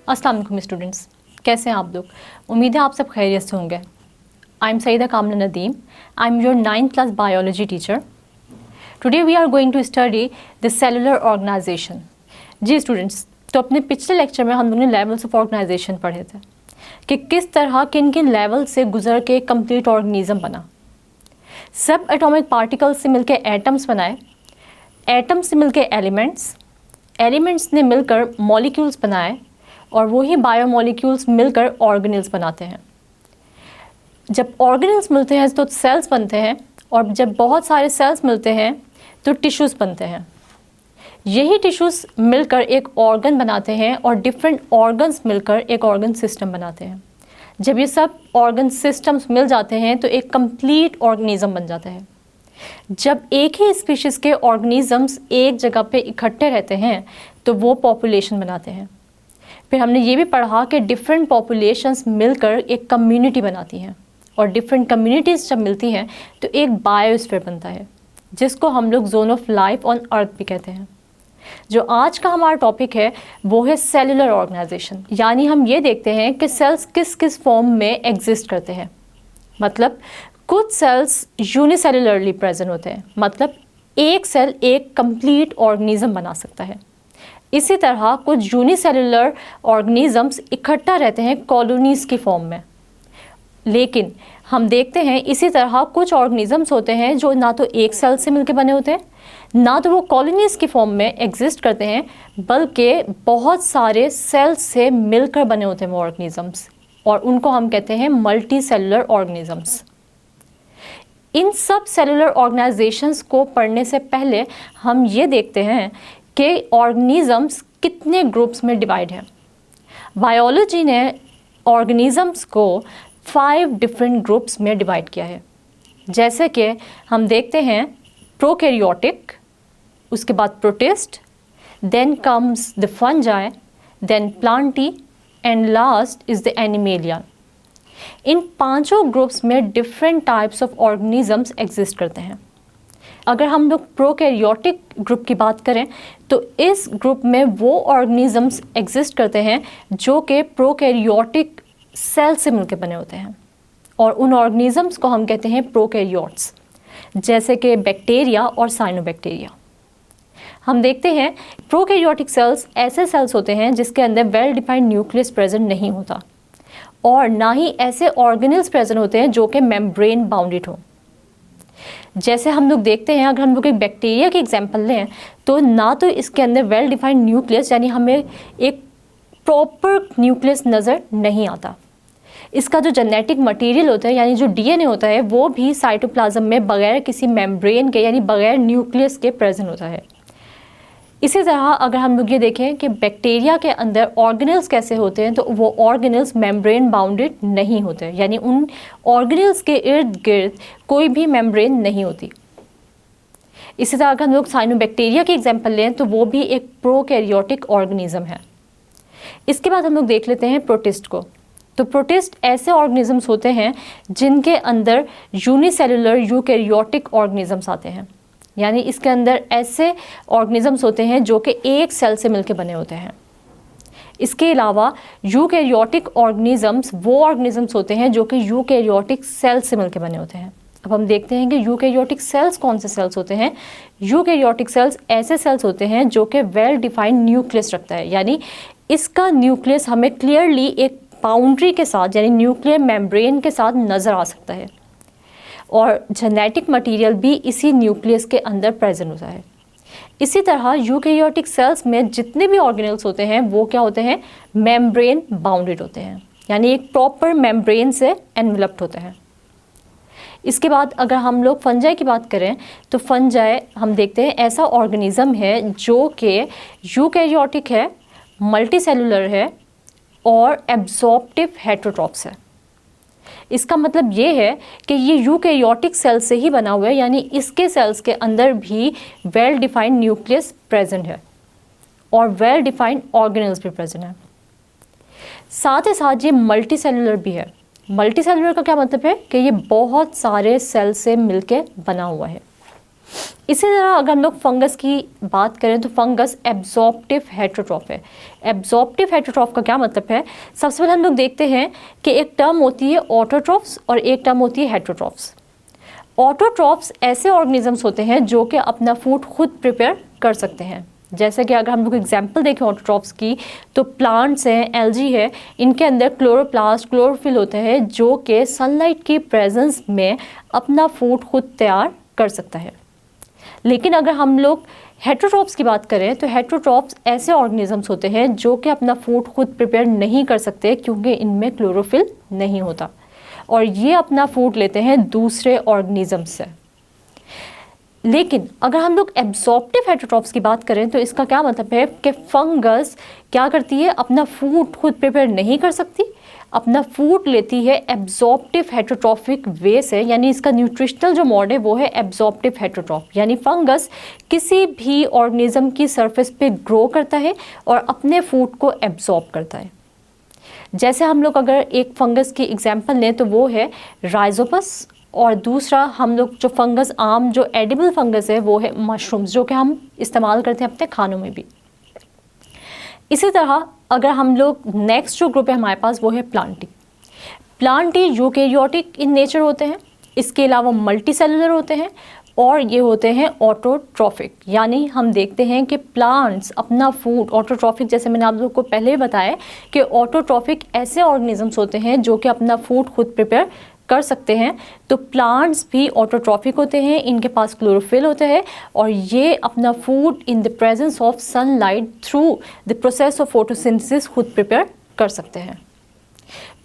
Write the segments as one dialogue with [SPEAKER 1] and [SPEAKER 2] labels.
[SPEAKER 1] अस्सलाम वालेकुम स्टूडेंट्स, कैसे हैं आप लोग। उम्मीद है आप सब खैरियत से होंगे। आई am Saeeda Kamna Nadeem, I am your 9th class biology teacher. Today we are going to study the cellular organization. जी स्टूडेंट्स, तो अपने पिछले लेक्चर में हम लोगों ने लेवल्स ऑफ ऑर्गेनाइजेशन पढ़े थे कि किस तरह किन किन लेवल से गुजर के कंप्लीट ऑर्गेनिज्म बना। सब एटॉमिक पार्टिकल्स से मिलकर एटम्स बनाए, एटम्स से मिलकर एलिमेंट्स, एलिमेंट्स ने मिलकर मॉलिक्यूल्स बनाए और वही बायोमॉलिक्यूल्स मिलकर ऑर्गेनेल्स बनाते हैं। जब ऑर्गेनेल्स मिलते हैं तो सेल्स बनते हैं और जब बहुत सारे सेल्स मिलते हैं तो टिश्यूज़ बनते हैं। यही टिश्यूज़ मिलकर एक ऑर्गन बनाते हैं और डिफरेंट ऑर्गन्स मिलकर एक ऑर्गन सिस्टम बनाते हैं। जब ये सब ऑर्गन सिस्टम्स मिल जाते हैं तो एक कंप्लीट ऑर्गेनिज्म बन जाता है। जब एक ही स्पीशीज़ के ऑर्गेनिजम्स एक जगह पे इकट्ठे रहते हैं तो वो पॉपुलेशन बनाते हैं। फिर हमने ये भी पढ़ा कि डिफरेंट पॉपुलेशंस मिलकर एक कम्युनिटी बनाती हैं और डिफरेंट कम्युनिटीज़ जब मिलती हैं तो एक बायोस्फीयर बनता है, जिसको हम लोग zone of life on earth भी कहते हैं। जो आज का हमारा टॉपिक है वो है सेलुलर ऑर्गेनाइजेशन, यानी हम ये देखते हैं कि सेल्स किस किस फॉर्म में एग्जिस्ट करते हैं। मतलब कुछ सेल्स यूनिसेलुलरली प्रेजेंट होते हैं, मतलब एक सेल एक कंप्लीट ऑर्गेनिज्म बना सकता है। इसी तरह कुछ यूनिसेलुलर ऑर्गेनिजम्स इकट्ठा रहते हैं कॉलोनीज़ की फॉर्म में। लेकिन हम देखते हैं इसी तरह कुछ ऑर्गेनिजम्स होते हैं जो ना तो एक सेल से मिलकर बने होते हैं, ना तो वो कॉलोनीज़ की फॉर्म में एग्जिस्ट करते हैं, बल्कि बहुत सारे सेल्स से मिलकर बने होते हैं वो ऑर्गेनिजम्स, और उनको हम कहते हैं मल्टी सेलुलर ऑर्गेनिजम्स। इन सब सेलुलर ऑर्गेनाइजेशंस को पढ़ने से पहले हम ये देखते हैं कि ऑर्गेनिजम्स कितने ग्रुप्स में डिवाइड हैं। बायोलॉजी ने ऑर्गेनिजम्स को 5 डिफरेंट ग्रुप्स में डिवाइड किया है। जैसे कि हम देखते हैं प्रोकैरियोटिक, उसके बाद protist, then comes the fungi, then plantae and last is the animalia. इन पांचों ग्रुप्स में different types of organisms exist करते हैं। अगर हम लोग प्रोकैरियोटिक ग्रुप की बात करें तो इस ग्रुप में वो ऑर्गेनिजम्स एग्जिस्ट करते हैं जो कि प्रोकैरियोटिक सेल से मिलकर बने होते हैं, और उन ऑर्गेनिजम्स को हम कहते हैं प्रोकैरियोट्स, जैसे कि बैक्टीरिया और साइनोबैक्टीरिया। हम देखते हैं प्रोकैरियोटिक सेल्स ऐसे सेल्स होते हैं जिसके अंदर वेल डिफाइंड न्यूक्लियस प्रेजेंट नहीं होता, और ना ही ऐसे ऑर्गेनेल्स प्रेजेंट होते हैं जो कि मेम्ब्रेन बाउंडेड हो। जैसे हम लोग देखते हैं, अगर हम लोग एक बैक्टीरिया की एग्जांपल लें तो ना तो इसके अंदर वेल डिफाइंड न्यूक्लियस, यानी हमें एक प्रॉपर न्यूक्लियस नज़र नहीं आता। इसका जो जेनेटिक मटेरियल होता है, यानी जो डीएनए होता है, वो भी साइटोप्लाज्म में बगैर किसी मेम्ब्रेन के, यानी बगैर न्यूक्लियस के प्रेजेंट होता है। इसी तरह अगर हम लोग ये देखें कि बैक्टीरिया के अंदर ऑर्गेनेल्स कैसे होते हैं, तो वो ऑर्गेनेल्स मेम्ब्रेन बाउंडेड नहीं होते, यानी उन ऑर्गेनेल्स के इर्द गिर्द कोई भी मेम्ब्रेन नहीं होती। इसी तरह अगर हम लोग साइनोबैक्टीरिया की एग्जांपल लें तो वो भी एक प्रोकैरियोटिक ऑर्गेनिज्म है। इसके बाद हम लोग देख लेते हैं प्रोटिस्ट को। तो प्रोटिस्ट ऐसे ऑर्गेनिजम्स होते हैं जिनके अंदर यूनिसेलुलर यूकैरियोटिक ऑर्गेनिजम्स आते हैं, यानी इसके अंदर ऐसे ऑर्गेनिजम्स होते हैं जो कि एक सेल से मिलकर बने होते हैं। इसके अलावा यूकैरियोटिक ऑर्गेनिजम्स वो ऑर्गेनिजम्स होते हैं जो कि यूकैरियोटिक सेल से मिलकर बने होते हैं। अब हम देखते हैं कि यूकैरियोटिक सेल्स कौन से सेल्स होते हैं। यूकैरियोटिक सेल्स ऐसे सेल्स होते हैं जो कि वेल डिफाइंड न्यूक्लियस रखता है, यानी इसका न्यूक्लियस हमें क्लियरली एक बाउंड्री के साथ, यानी न्यूक्लियर मेम्ब्रेन के साथ नज़र आ सकता है, और जेनेटिक मटेरियल भी इसी न्यूक्लियस के अंदर प्रेजेंट होता है। इसी तरह यूकैरियोटिक सेल्स में जितने भी ऑर्गेनेल्स होते हैं वो क्या होते हैं, मेम्ब्रेन बाउंडेड होते हैं, यानी एक प्रॉपर मेम्ब्रेन से एनवलप्ड होते हैं। इसके बाद अगर हम लोग फंजाई की बात करें तो फंजाई हम देखते हैं ऐसा ऑर्गेनिज्म है जो कि यूकैरियोटिक है, मल्टीसेलुलर है और एब्जॉर्प्टिव हेटेरोट्रॉप्स है। इसका मतलब ये है कि ये यूकैरियोटिक सेल से ही बना हुआ है, यानी इसके सेल्स के अंदर भी वेल डिफाइंड न्यूक्लियस प्रेजेंट है और वेल डिफाइंड ऑर्गेनेल्स भी प्रेजेंट है। साथ ही साथ ये मल्टी सेलुलर भी है। मल्टी सेलुलर का क्या मतलब है कि ये बहुत सारे सेल से मिलके बना हुआ है। इसी तरह अगर हम लोग फंगस की बात करें तो फंगस एब्जॉर्प्टिव हेटेरोट्रॉफ है। एब्जॉर्प्टिव हेटेरोट्रॉफ का क्या मतलब है? सबसे पहले हम लोग देखते हैं कि एक टर्म होती है ऑटोट्रॉफ्स और एक टर्म होती है हेटेरोट्रॉफ्स। ऑटोट्रॉफ्स ऐसे ऑर्गेनिजम्स होते हैं जो कि अपना फूड खुद प्रिपेयर कर सकते हैं। जैसे कि अगर हम लोग एग्जांपल देखें ऑटोट्रॉफ्स की, तो प्लांट्स हैं, एल्जी है, इनके अंदर क्लोरोप्लास्ट, क्लोरोफिल होता है जो कि सनलाइट की प्रेजेंस में अपना फूड खुद तैयार कर सकता है। लेकिन अगर हम लोग हेटेरोट्रॉफ्स की बात करें तो हेटेरोट्रॉफ्स ऐसे ऑर्गेनिजम्स होते हैं जो कि अपना फूड खुद प्रिपेयर नहीं कर सकते क्योंकि इनमें क्लोरोफिल नहीं होता और ये अपना फूड लेते हैं दूसरे ऑर्गेनिजम्स से। लेकिन अगर हम लोग एब्जॉर्प्टिव हेटेरोट्रॉफ्स की बात करें तो इसका क्या मतलब है कि फंगस क्या करती है, अपना फूड खुद प्रिपेयर नहीं कर सकती, अपना फूड लेती है एब्जॉर्प्टिव हेटेरोट्रॉफिक वे से, यानी इसका न्यूट्रिशनल जो मोड है वो है एब्जॉर्प्टिव हेटेरोट्रॉफ। यानी फंगस किसी भी ऑर्गेनिज्म की सरफेस पे ग्रो करता है और अपने फूड को एब्जॉर्ब करता है। जैसे हम लोग अगर एक फंगस की एग्जांपल लें तो वो है राइजोपस, और दूसरा हम लोग जो फंगस आम जो एडिबल फंगस है वो है मशरूम्स, जो कि हम इस्तेमाल करते हैं अपने खानों में भी। इसी तरह अगर हम लोग नेक्स्ट जो ग्रुप है हमारे पास वो है Plantae. Plantae eukaryotic in nature होते हैं, इसके अलावा मल्टी सेलुलर होते हैं और ये होते हैं ऑटोट्रॉफिक। यानी हम देखते हैं कि प्लांट्स अपना फूड ऑटोट्रॉफिक, जैसे मैंने आप लोगों को पहले ही बताया कि ऑटोट्रॉफिक ऐसे ऑर्गेनिजम्स होते हैं जो कि अपना फूड खुद प्रिपेयर कर सकते हैं। तो प्लांट्स भी ऑटोट्रॉफिक होते हैं, इनके पास क्लोरोफिल होता है और ये अपना food in the presence of sunlight through the process of photosynthesis खुद प्रिपेयर कर सकते हैं।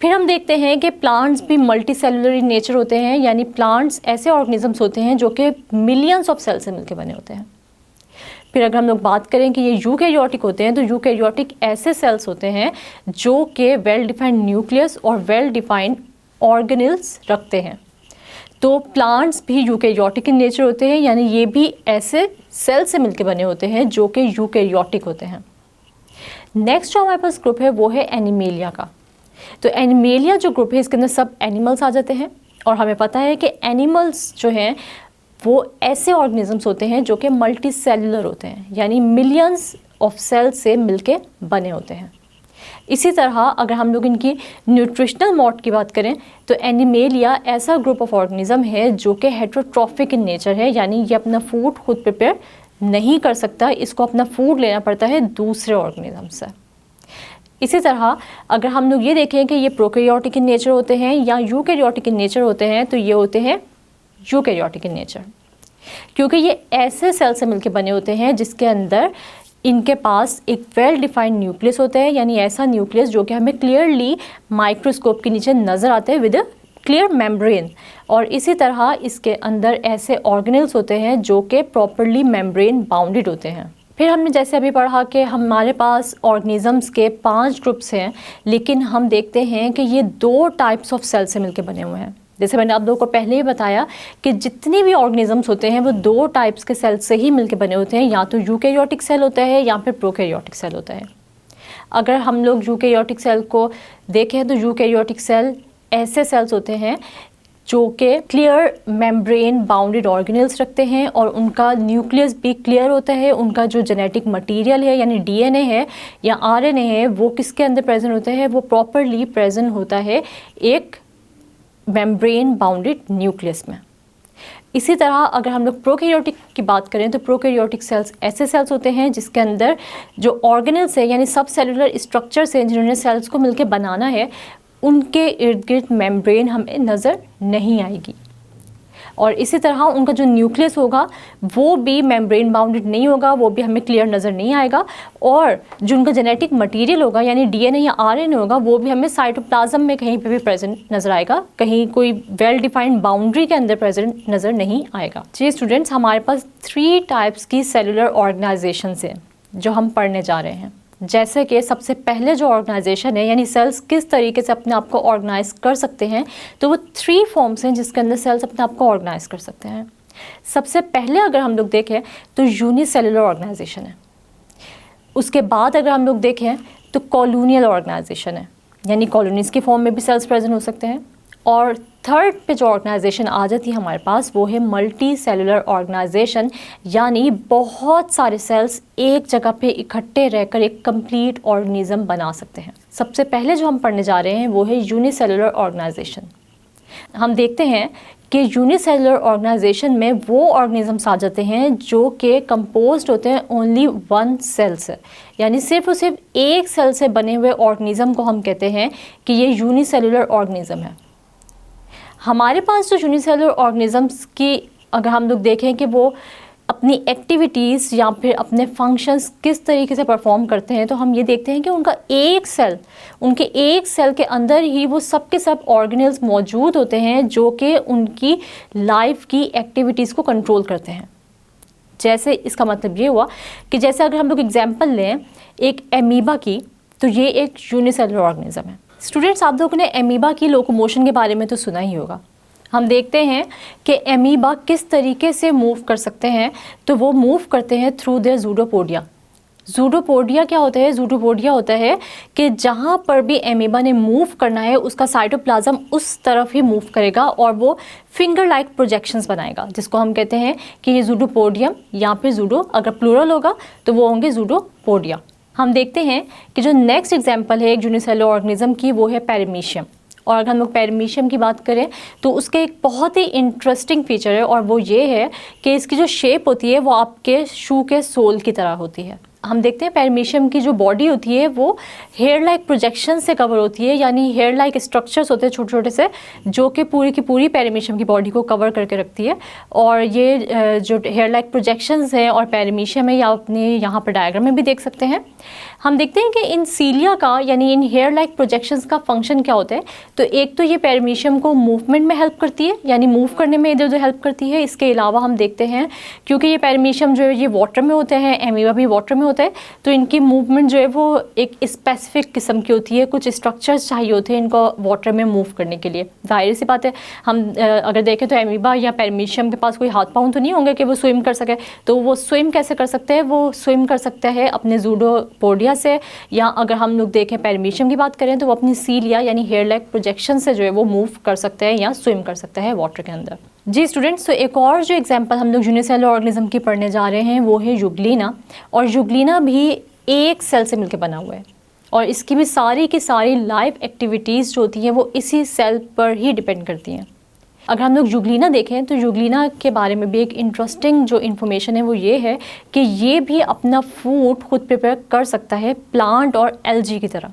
[SPEAKER 1] फिर हम देखते हैं कि प्लांट्स भी मल्टी सेलुलर इन नेचर होते हैं, यानी प्लांट्स ऐसे ऑर्गेनिजम्स होते हैं जो कि मिलियंस ऑफ सेल से मिलकर बने होते हैं। फिर अगर हम लोग बात करें कि ये यूकेरियोटिक होते हैं तो यूकेरियोटिक ऐसे सेल्स होते हैं जो कि वेल डिफाइंड न्यूक्लियस और वेल डिफाइंड ऑर्गेनेल्स रखते हैं। तो प्लांट्स भी यूकेरियोटिक इन नेचर होते हैं, यानी ये भी ऐसे सेल से मिलकर बने होते हैं जो कि यूकेरियोटिक होते हैं। नेक्स्ट जो हमारे पास ग्रुप है वो है एनिमेलिया का। तो एनिमेलिया जो ग्रुप है इसके अंदर सब एनिमल्स आ जाते हैं और हमें पता है कि एनिमल्स जो हैं वो ऐसे ऑर्गेनिजम्स होते हैं जो कि मल्टी सेलुलर होते हैं, यानी मिलियंस ऑफ सेल्स से मिलके बने होते हैं। इसी तरह अगर हम लोग इनकी न्यूट्रिशनल मोड की बात करें तो एनिमेलिया ऐसा ग्रुप ऑफ ऑर्गेनिज्म है जो कि हेटेरोट्रॉफिक इन नेचर है, यानी ये अपना फूड खुद प्रिपेयर नहीं कर सकता, इसको अपना फूड लेना पड़ता है दूसरे ऑर्गेनिज्म से। इसी तरह अगर हम लोग ये देखें कि ये प्रोकैरियोटिक इन नेचर होते हैं या यूकैरियोटिक इन नेचर होते हैं तो ये होते हैं यूकैरियोटिक इन नेचर, क्योंकि ये ऐसे सेल से मिलकर बने होते हैं जिसके अंदर इनके पास एक वेल डिफाइंड न्यूक्लियस होता है, यानी ऐसा न्यूक्लियस जो कि हमें क्लियरली माइक्रोस्कोप के नीचे नज़र आते हैं विद क्लियर मेम्ब्रेन। और इसी तरह इसके अंदर ऐसे ऑर्गेनेल्स होते हैं जो कि प्रॉपरली मेम्ब्रेन बाउंडेड होते हैं। फिर हमने जैसे अभी पढ़ा कि हमारे पास ऑर्गेनिजम्स के 5 ग्रुप्स हैं, लेकिन हम देखते हैं कि ये 2 टाइप्स ऑफ सेल से मिलकर बने हुए हैं। जैसे मैंने आप लोगों को पहले ही बताया कि जितने भी ऑर्गेनिजम्स होते हैं वो 2 टाइप्स के सेल से ही मिलकर बने होते हैं, या तो यूकैरियोटिक सेल होता है या फिर प्रोकैरियोटिक सेल होता है। अगर हम लोग यूकैरियोटिक सेल को देखें तो यूकैरियोटिक सेल ऐसे सेल्स होते हैं जो कि क्लियर मेम्ब्रेन बाउंडेड ऑर्गेनेल्स रखते हैं और उनका न्यूक्लियस भी क्लियर होता है। उनका जो जेनेटिक मटेरियल है यानी डीएनए है या आरएनए है वो किसके अंदर प्रेजेंट होता है, वो प्रॉपरली प्रेजेंट होता है एक मेम्ब्रेन बाउंडेड न्यूक्लियस में। इसी तरह अगर हम लोग प्रोकैरियोटिक की बात करें तो प्रोकैरियोटिक सेल्स ऐसे सेल्स होते हैं जिसके अंदर जो ऑर्गेनेल्स है यानी सब सेलुलर स्ट्रक्चर्स हैं जिन्होंने सेल्स को मिलकर बनाना है, उनके इर्द गिर्द मेम्ब्रेन हमें नज़र नहीं आएगी। और इसी तरह उनका जो न्यूक्लियस होगा वो भी मेम्ब्रेन बाउंडेड नहीं होगा, वो भी हमें क्लियर नज़र नहीं आएगा। और जो उनका जेनेटिक मटेरियल होगा यानी डीएनए या आरएनए होगा वो भी हमें साइटोप्लाज्म में कहीं पे भी प्रेजेंट नज़र आएगा, कहीं कोई वेल डिफाइंड बाउंड्री के अंदर प्रेजेंट नज़र नहीं आएगा। जी स्टूडेंट्स, हमारे पास 3 टाइप्स की सेलुलर ऑर्गेनाइजेशन है जो हम पढ़ने जा रहे हैं। जैसे कि सबसे पहले जो ऑर्गेनाइजेशन है यानी सेल्स किस तरीके से अपने आप को ऑर्गेनाइज कर सकते हैं, तो वो 3 फॉर्म्स हैं जिसके अंदर सेल्स अपने आप को ऑर्गेनाइज कर सकते हैं। सबसे पहले अगर हम लोग देखें तो यूनिसेलुलर ऑर्गेनाइजेशन है। उसके बाद अगर हम लोग देखें तो कॉलोनियल ऑर्गेनाइजेशन है, यानी कॉलोनीज़ की फॉर्म में भी सेल्स प्रेजेंट हो सकते हैं। और थर्ड पे जो ऑर्गेनाइजेशन आ जाती है हमारे पास वो है मल्टी सेलुलर ऑर्गेनाइजेशन, यानी बहुत सारे सेल्स एक जगह पे इकट्ठे रहकर एक कंप्लीट ऑर्गेनिज्म बना सकते हैं। सबसे पहले जो हम पढ़ने जा रहे हैं वो है यूनिसेलुलर ऑर्गेनाइजेशन। हम देखते हैं कि यूनिसेलुलर ऑर्गेनाइजेशन में वो ऑर्गेनिजम्स आ जाते हैं जो कि कंपोज्ड होते हैं ओनली वन सेल से, यानी सिर्फ और सिर्फ एक सेल से बने हुए ऑर्गेनिज्म को हम कहते हैं कि ये यूनिसेलुलर ऑर्गेनिज्म है। हमारे पास जो यूनिसेलुलर ऑर्गेनिजम्स की अगर हम लोग देखें कि वो अपनी एक्टिविटीज़ या फिर अपने फंक्शंस किस तरीके से परफॉर्म करते हैं, तो हम ये देखते हैं कि उनके एक सेल के अंदर ही वो सब के सब ऑर्गेनेल्स मौजूद होते हैं जो कि उनकी लाइफ की एक्टिविटीज़ को कंट्रोल करते हैं। जैसे इसका मतलब ये हुआ कि जैसे अगर हम लोग एग्जांपल लें एक एमीबा की, तो ये एक यूनिसेलुलर ऑर्गेनिज्म है। स्टूडेंट्स, आप लोगों ने एमीबा की लोकोमोशन के बारे में तो सुना ही होगा। हम देखते हैं कि एमीबा किस तरीके से मूव कर सकते हैं, तो वो मूव करते हैं थ्रू देयर ज़ूडोपोडिया। ज़ूडोपोडिया क्या होता है? ज़ूडोपोडिया होता है कि जहाँ पर भी एमीबा ने मूव करना है उसका साइटोप्लाज्म उस तरफ ही मूव करेगा और वो फिंगर लाइक प्रोजेक्शंस बनाएगा, जिसको हम कहते हैं कि ये ज़ूडोपोडियम या फिर ज़ूडो, अगर प्लूरल होगा तो वो होंगे ज़ूडोपोडिया। हम देखते हैं कि जो नेक्स्ट एग्जाम्पल है एक यूनिसेलुलर ऑर्गेनिज्म की वो है पैरामीशियम। और अगर हम लोग पैरामीशियम की बात करें तो उसके एक बहुत ही इंटरेस्टिंग फीचर है और वो ये है कि इसकी जो शेप होती है वो आपके शू के सोल की तरह होती है। हम देखते हैं पैरामीशियम की जो बॉडी होती है वो हेयर लाइक प्रोजेक्शन से कवर होती है, यानी हेयर लाइक स्ट्रक्चर्स होते हैं छोटे छोटे से जो कि पूरी की पूरी पैरामीशियम की बॉडी को कवर करके रखती है। और ये जो हेयर लाइक प्रोजेक्शंस हैं और पैरामीशियम है, या अपने यहाँ पर डायग्राम में भी देख सकते हैं। हम देखते हैं कि इन सीलिया का यानी इन हेयर लाइक प्रोजेक्शंस का फंक्शन क्या होता है। तो एक तो ये पैरामीशियम को मूवमेंट में हेल्प करती है, यानी मूव करने में इधर उधर हेल्प करती है। इसके अलावा हम देखते हैं क्योंकि ये पैरामीशियम जो है ये वाटर में होते हैं, एमीबा भी वाटर में होता है, तो इनकी मूवमेंट जो है वो एक स्पेसिफिक किस्म की होती है। कुछ स्ट्रक्चर्स चाहिए होते हैं इनको वाटर में मूव करने के लिए। जाहिर सी बात है, हम अगर देखें तो एमीबा या पैरामीशियम के पास कोई हाथ पाँव तो नहीं होंगे कि वो स्विम कर सके। तो वो स्विम कैसे कर सकते हैं? वो स्विम कर सकते हैं अपने ज़ूडोपोडिया से, या अगर हम लोग देखें पैरामीशियम की बात करें तो वो अपनी सीलिया यानी हेयर लाइक प्रोजेक्शन से जो है वो मूव कर सकते हैं या स्विम कर सकते हैं वाटर के अंदर। जी स्टूडेंट्स, तो एक और जो एग्जांपल हम लोग यूनिसेलुलर ऑर्गेनिज्म की पढ़ने जा रहे हैं वो है यूग्लिना। और यूग्लिना भी एक सेल से मिलकर बना हुआ है और इसकी भी सारी की सारी लाइफ एक्टिविटीज़ जो होती हैं वो इसी सेल पर ही डिपेंड करती हैं। अगर हम लोग यूग्लिना देखें तो यूग्लिना के बारे में भी एक इंटरेस्टिंग जो इन्फॉर्मेशन है वो ये है कि ये भी अपना फूड खुद प्रिपेयर कर सकता है प्लांट और एल्गी की तरह।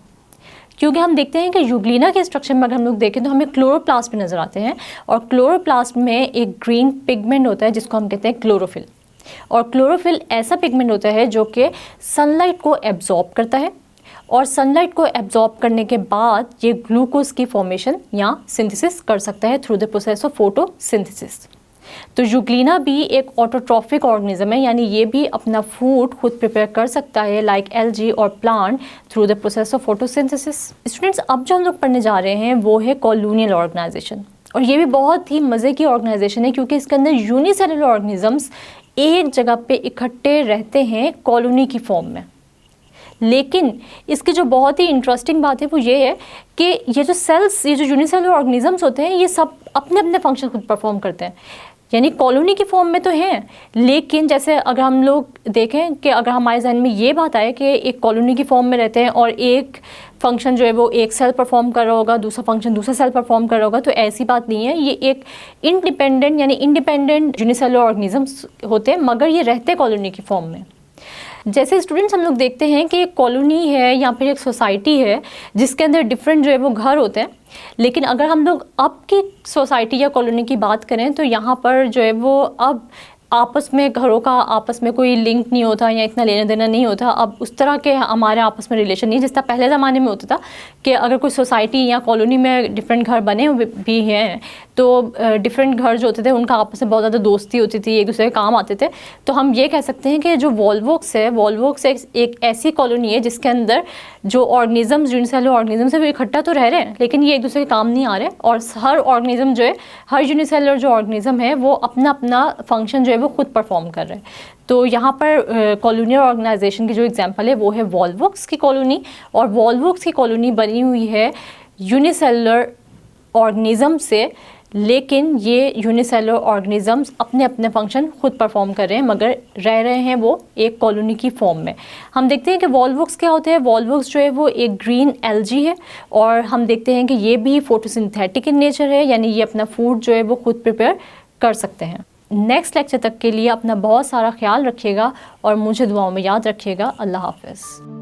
[SPEAKER 1] क्योंकि हम देखते हैं कि यूग्लिना के स्ट्रक्चर में अगर हम लोग देखें तो हमें क्लोरोप्लास्ट में नज़र आते हैं और क्लोरोप्लास्ट में एक ग्रीन पिगमेंट होता है जिसको हम कहते हैं क्लोरोफिल। और क्लोरोफिल ऐसा पिगमेंट होता है जो कि सनलाइट को एब्जॉर्ब करता है और सनलाइट को एब्जॉर्ब करने के बाद ये ग्लूकोज की फॉर्मेशन या सिंथेसिस कर सकता है through the process of photosynthesis. तो यूग्लिना भी एक ऑटोट्रॉफिक ऑर्गेनिज्म है, यानी ये भी अपना फूड खुद प्रिपेयर कर सकता है लाइक एल्गी और plant through the process of photosynthesis. Students, अब जो हम लोग पढ़ने जा रहे हैं वो है कॉलोनियल ऑर्गेनाइजेशन। और ये भी बहुत ही मज़े की ऑर्गेनाइजेशन है क्योंकि इसके अंदर यूनिसेलुलर ऑर्गेनिजम्स एक जगह पे इकट्ठे रहते हैं कॉलोनी की फॉर्म में। लेकिन इसकी जो बहुत ही इंटरेस्टिंग बात है वो ये है कि ये जो सेल्स, ये जो यूनिसेलुलर ऑर्गेनिजम्स होते हैं ये सब अपने अपने फंक्शन खुद परफॉर्म करते हैं, यानी कॉलोनी की फॉर्म में तो हैं। लेकिन जैसे अगर हम लोग देखें कि अगर हमारे जहन में ये बात आए कि एक कॉलोनी की फॉर्म में रहते हैं और एक फंक्शन जो है वो एक सेल परफॉर्म कर रहा होगा, दूसरा फंक्शन दूसरा सेल परफॉर्म कर रहा होगा, तो ऐसी बात नहीं है। ये एक इंडिपेंडेंट यानी इंडिपेंडेंट यूनिसेलुलर ऑर्गेनिजम्स होते हैं, मगर ये रहते कॉलोनी की फॉर्म में। जैसे स्टूडेंट्स हम लोग देखते हैं कि एक कॉलोनी है या फिर एक सोसाइटी है जिसके अंदर डिफरेंट जो है वो घर होते हैं। लेकिन अगर हम लोग अब की सोसाइटी या कॉलोनी की बात करें तो यहाँ पर जो है वो अब आपस में घरों का आपस में कोई लिंक नहीं होता या इतना लेना देना नहीं होता। अब उस तरह के हमारे आपस में रिलेशन नहीं जिस तरह पहले ज़माने में होता था कि अगर कोई सोसाइटी या कॉलोनी में डिफरेंट घर बने भी हैं तो डिफरेंट घर जो होते थे उनका आपस में बहुत ज़्यादा दोस्ती होती थी, एक दूसरे के काम आते थे। तो हम ये कह सकते हैं कि जो वॉल्वोक्स है, वॉल्वोक्स एक ऐसी कॉलोनी है जिसके अंदर जो ऑर्गेनिजम्स, यूनिसेलुलर ऑर्गेनिजम्स है वो इकट्ठा तो रह रहे हैं लेकिन ये एक दूसरे के काम नहीं आ रहे। और हर ऑर्गेनिज्म जो है, हर यूनिसेलुलर जो ऑर्गेनिज्म है वो अपना अपना फंक्शन जो है वो खुद परफॉर्म कर रहे हैं। तो यहाँ पर कॉलोनियल ऑर्गेनाइजेशन की जो एग्जांपल है वो है वॉल्वोक्स की कॉलोनी। और वॉल्वोक्स की कॉलोनी बनी हुई है यूनिसेलुलर ऑर्गेनिज्म से लेकिन ये यूनिसेलुलर ऑर्गेनिजम्स अपने अपने फंक्शन खुद परफॉर्म कर रहे हैं, मगर रह रहे हैं वो एक कॉलोनी की फॉर्म में। हम देखते हैं कि वॉलवॉक्स क्या होते हैं। वॉलवॉक्स जो है वो एक ग्रीन एल्गी है, और हम देखते हैं कि ये भी फोटोसिंथेटिक इन नेचर है, यानी ये अपना फूड जो है वो खुद प्रिपेयर कर सकते हैं। नेक्स्ट लेक्चर तक के लिए अपना बहुत सारा ख्याल रखिएगा और मुझे दुआओं में याद रखिएगा। अल्लाह हाफ़िज़।